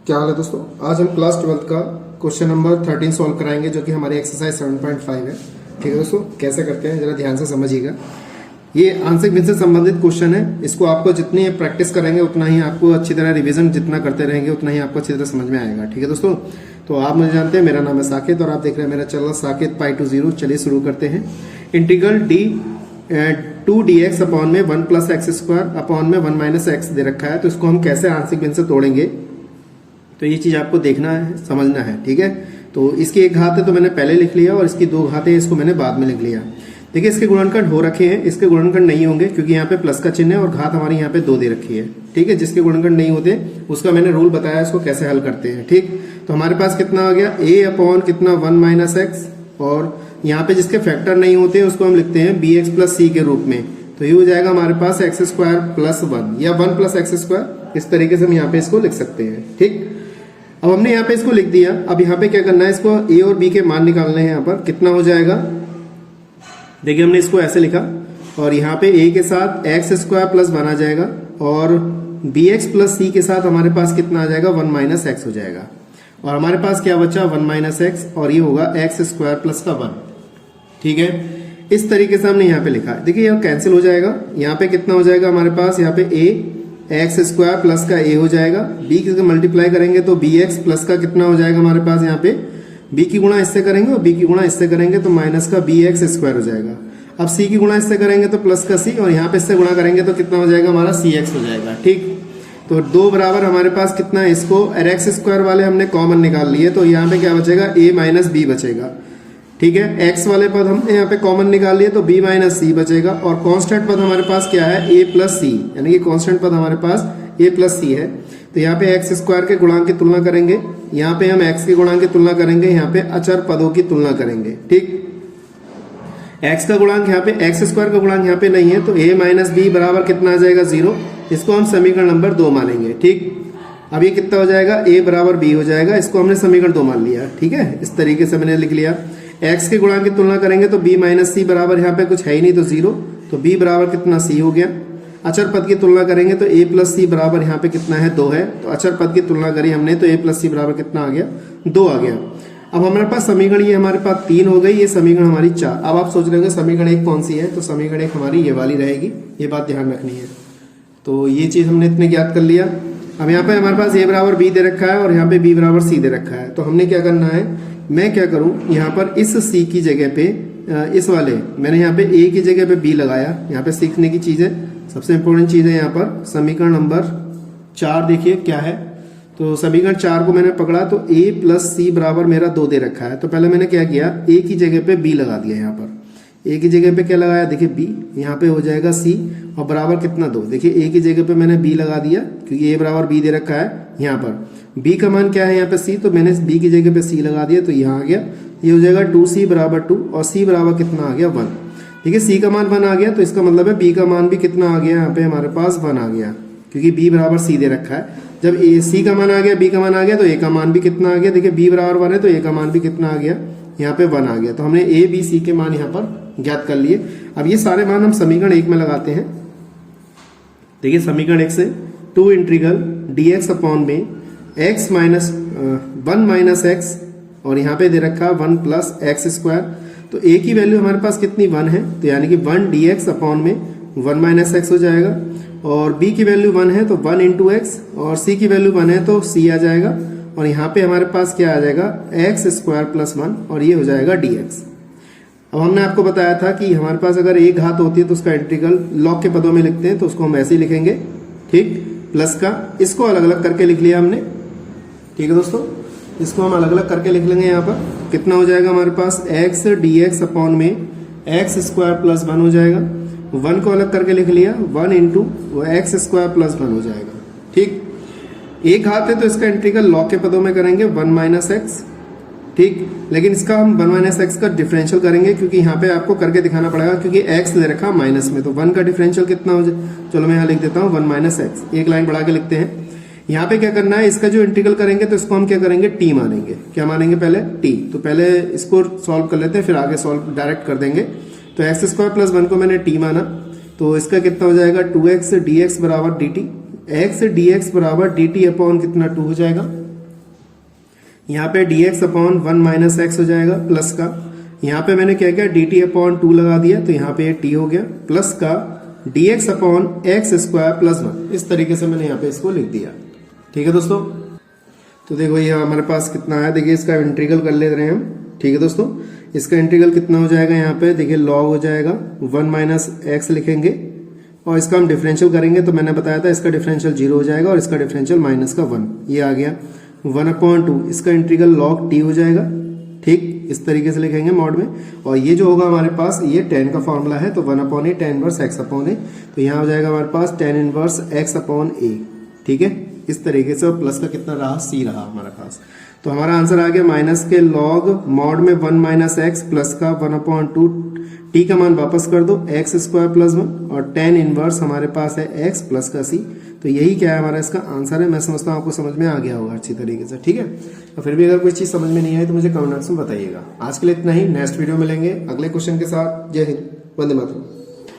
क्या हाल है दोस्तों। आज हम क्लास 12th का क्वेश्चन नंबर 13 सॉल्व कराएंगे जो कि हमारी एक्सरसाइज 7.5 है। ठीक है दोस्तों, कैसे करते हैं जरा ध्यान से समझिएगा। ये आंशिक भिन्न से संबंधित क्वेश्चन है। इसको आपको जितनी प्रैक्टिस करेंगे उतना ही आपको अच्छी तरह रिवीजन जितना करते रहेंगे उतना ही आपको अच्छी तरह समझ में आएगा। ठीक है दोस्तों, तो आप मुझे जानते हैं, मेरा नाम है साकेत और आप देख रहे हैं मेरा channel Saket Pai two zero. चलिए शुरू करते हैं। इंटीग्रल डी 2dx अपॉन में 1 प्लस एक्स स्क्वायर अपॉन में 1 माइनस एक्स दे रखा है, तो इसको हम कैसे आंशिक भिन्न से तोड़ेंगे, तो ये चीज आपको देखना है, समझना है। ठीक है, तो इसकी एक घात है तो मैंने पहले लिख लिया और इसकी दो घातें इसको मैंने बाद में लिख लिया। देखिए इसके गुणनखंड हो रखे हैं, इसके गुणनखंड नहीं होंगे क्योंकि यहाँ पे प्लस का चिन्ह है और घात हमारी यहाँ पे 2 दे रखी है। ठीक है, जिसके गुणनखंड नहीं होते उसका मैंने रूल बताया, इसको कैसे हल करते हैं। ठीक, तो हमारे पास कितना आ गया, a अपॉन कितना 1 माइनस एक्स, और यहाँ पे जिसके फैक्टर नहीं होते उसको हम लिखते हैं bx प्लस सी के रूप में। तो ये हो जाएगा हमारे पास एक्स स्क्वायर प्लस 1 या 1 प्लस एक्स स्क्वायर, इस तरीके से हम यहाँ पे इसको लिख सकते हैं। ठीक, अब हमने यहाँ पे इसको लिख दिया। अब यहाँ पे क्या करना है, इसको a और b के मान निकालने हैं। यहाँ पर कितना हो जाएगा, देखिए हमने इसको ऐसे लिखा और यहाँ पे a के साथ एक्स स्क्वायर प्लस 1 आ जाएगा और bx प्लस सी के साथ हमारे पास कितना आ जाएगा 1 माइनस एक्स हो जाएगा, और हमारे पास क्या बचा 1 माइनस एक्स और ये होगा एक्स स्क्वायर प्लस का 1। ठीक है, इस तरीके से हमने यहाँ पे लिखा है। देखिए यह कैंसिल हो जाएगा, यहाँ पे कितना हो जाएगा हमारे पास, यहाँ पे a एक्स स्क्वायर प्लस का a हो जाएगा, b के मल्टीप्लाई करेंगे तो bx प्लस का कितना हो जाएगा हमारे पास, यहाँ पे b की गुणा इससे करेंगे और b की गुणा इससे करेंगे तो माइनस का bx स्क्वायर हो जाएगा। अब c की गुणा इससे करेंगे तो प्लस का c, और यहाँ पे इससे गुणा करेंगे तो कितना हो जाएगा हमारा cx हो जाएगा। ठीक, तो दो बराबर हमारे पास कितना है, इसको एक्स स्क्वायर वाले हमने कॉमन निकाल लिए तो यहाँ पे क्या बचेगा, a माइनस बी बचेगा। ठीक है, x वाले पद हमने यहाँ पे कॉमन निकाल लिए तो b माइनस सी बचेगा, और कांस्टेंट पद हमारे पास क्या है, a प्लस सी, यानी कि कांस्टेंट पद हमारे पास a प्लस सी है। तो यहाँ पे एक्स स्क्वायर के गुणांक की तुलना करेंगे, यहाँ पे हम x के गुणांक की तुलना करेंगे, यहाँ पे अचर पदों की तुलना करेंगे। ठीक, x का गुणांक यहाँ पे, एक्स स्क्वायर का गुणांक यहाँ पे नहीं है तो a माइनस बी बराबर कितना आ जाएगा 0, इसको हम समीकरण नंबर 2 मानेंगे। ठीक, अब ये कितना हो जाएगा, a बराबर b हो जाएगा, इसको हमने समीकरण 2 मान लिया। ठीक है, इस तरीके से मैंने लिख लिया। x के गुणांक की तुलना करेंगे तो b माइनस सी बराबर यहाँ पे कुछ है ही नहीं तो 0, तो b बराबर कितना c हो गया। अचर पद की तुलना करेंगे तो a प्लस सी बराबर यहाँ पे कितना है 2 है, तो अचर पद की तुलना करी हमने तो a प्लस सी बराबर कितना आ गया 2 आ गया। अब हमारे पास समीकरण ये हमारे पास 3 हो गई, ये समीकरण हमारी 4। अब आप सोच रहे होंगे समीकरण 1 कौन सी है, तो समीकरण 1 हमारी ये वाली रहेगी, ये बात ध्यान रखनी है। तो ये चीज हमने इतने ज्ञात कर लिया। अब यहाँ पे हमारे पास a बराबर b दे रखा है और यहाँ पे b बराबर c दे रखा है, तो हमने क्या करना है, मैं क्या करूं, यहाँ पर इस c की जगह पे इस वाले मैंने यहाँ पे a की जगह पे b लगाया। यहाँ पे सीखने की चीज है, सबसे इंपॉर्टेंट चीज है यहाँ पर समीकरण नंबर 4। देखिए क्या है, तो समीकरण 4 को मैंने पकड़ा तो a प्लस सी बराबर मेरा 2 दे रखा है, तो पहले मैंने क्या किया, a की जगह पे b लगा दिया। यहाँ पर a की जगह पे क्या लगाया, देखिए b, यहाँ पे हो जाएगा c और बराबर कितना 2। देखिए a की जगह पे मैंने b लगा दिया क्योंकि a बराबर b दे रखा है। यहाँ पर b का मान क्या है, यहाँ पे c, तो मैंने b की जगह पे c लगा दिया तो यहाँ आ गया, ये हो जाएगा 2c बराबर 2 और c बराबर कितना आ गया 1। ठीक है, c का मान 1 आ गया तो इसका मतलब है b का मान भी कितना आ गया, यहाँ पे हमारे पास 1 आ गया क्योंकि b बराबर c दे रखा है। जब c का मान आ गया, b का मान आ गया तो a का मान भी कितना आ गया, देखिए b बराबर 1 है तो a का मान भी कितना आ गया, यहाँ पे 1 आ गया। तो हमने a b c के मान यहाँ पर ज्ञात कर लिए। अब ये सारे मान हम समीकरण 1 में लगाते हैं। देखिए समीकरण 1 से 2 इंटीग्रल dx अपॉन में x माइनस 1 माइनस एक्स, और यहाँ पे दे रखा 1 प्लस एक्स स्क्वायर, तो a की वैल्यू हमारे पास कितनी 1 है, तो यानी कि 1 dx अपॉन में 1 माइनस एक्स हो जाएगा, और b की वैल्यू 1 है तो 1 इंटू एक्स, और c की वैल्यू 1 है तो c आ जाएगा, और यहाँ पे हमारे पास क्या आ जाएगा एक्स स्क्वायर प्लस 1, और ये हो जाएगा dx। अब हमने आपको बताया था कि हमारे पास अगर एक घात होती है तो उसका इंटीग्रल लॉग के पदों में लिखते हैं, तो उसको हम ऐसे ही लिखेंगे। ठीक, प्लस का इसको अलग अलग करके लिख लिया हमने। ठीक है दोस्तों, इसको हम अलग अलग करके लिख लेंगे। यहाँ पर कितना हो जाएगा हमारे पास x dx अपॉन में एक्स स्क्वायर प्लस 1 हो जाएगा। 1 को अलग करके लिख लिया, 1 इंटू एक्स स्क्वायर प्लस 1 हो जाएगा। ठीक, एक घात है तो इसका इंटीग्रल लॉग के पदों में करेंगे 1 माइनस एक्स। ठीक, लेकिन इसका हम 1 माइनस एक्स का डिफरेंशियल करेंगे क्योंकि यहाँ पे आपको करके दिखाना पड़ेगा क्योंकि x दे रखा माइनस में, तो 1 का डिफरेंशियल कितना हो जाए, चलो मैं यहाँ लिख देता हूँ 1 माइनस एक्स, एक लाइन बढ़ा के लिखते हैं। यहाँ पे क्या करना है, इसका जो इंटीग्रल करेंगे तो इसको हम क्या करेंगे, t मानेंगे। क्या मानेंगे पहले, t। तो पहले इसको सॉल्व कर लेते हैं, फिर आगे सॉल्व डायरेक्ट कर देंगे। तो एक्स स्क्वायर प्लस 1 को मैंने t माना, तो इसका कितना हो जाएगा 2x dx बराबर dt, x dx बराबर dt अपॉन कितना 2 हो जाएगा। यहाँ पे dx अपॉन 1 माइनस एक्स हो जाएगा प्लस का, यहाँ पे मैंने क्या किया dt अपॉन 2 लगा दिया तो यहाँ पे t हो गया प्लस का dx upon x square plus 1। इस तरीके से मैंने यहाँ पे इसको लिख दिया। ठीक है दोस्तों, तो देखो ये हमारे पास कितना है, देखिए इसका इंटीग्रल कर ले रहे हैं हम। ठीक है दोस्तों, इसका इंटीग्रल कितना हो जाएगा, यहाँ पे देखिए log हो जाएगा 1 माइनस एक्स लिखेंगे और इसका हम डिफरेंशियल करेंगे तो मैंने बताया था इसका डिफरेंशियल 0 हो जाएगा और इसका डिफरेंशियल माइनस का 1, ये आ गया 1/2। इसका इंटीग्रल log t हो जाएगा। ठीक, इस तरीके से लिखेंगे मॉड में। और ये जो होगा हमारे पास ये tan का फॉर्मूला है तो 1/a tan inverse x upon a, तो यहाँ हो जाएगा हमारे पास tan inverse x upon a। ठीक है, इस तरीके से। और प्लस का कितना रहा, c रहा हमारे पास। तो हमारा आंसर आ गया माइनस के log मॉड में 1 माइनस एक्स प्लस का 1/2, t का मान वापस कर दो एक्स स्क्वायर प्लस 1 और tan इनवर्स हमारे पास है x प्लस का c। तो यही क्या है हमारा इसका आंसर है। मैं समझता हूँ आपको समझ में आ गया होगा अच्छी तरीके से। ठीक है, तो फिर भी अगर कोई चीज समझ में नहीं आई तो मुझे कमेंट बॉक्स में बताइएगा। आज के लिए इतना ही, नेक्स्ट वीडियो मिलेंगे अगले क्वेश्चन के साथ। जय हिंद, वंदे मातरम।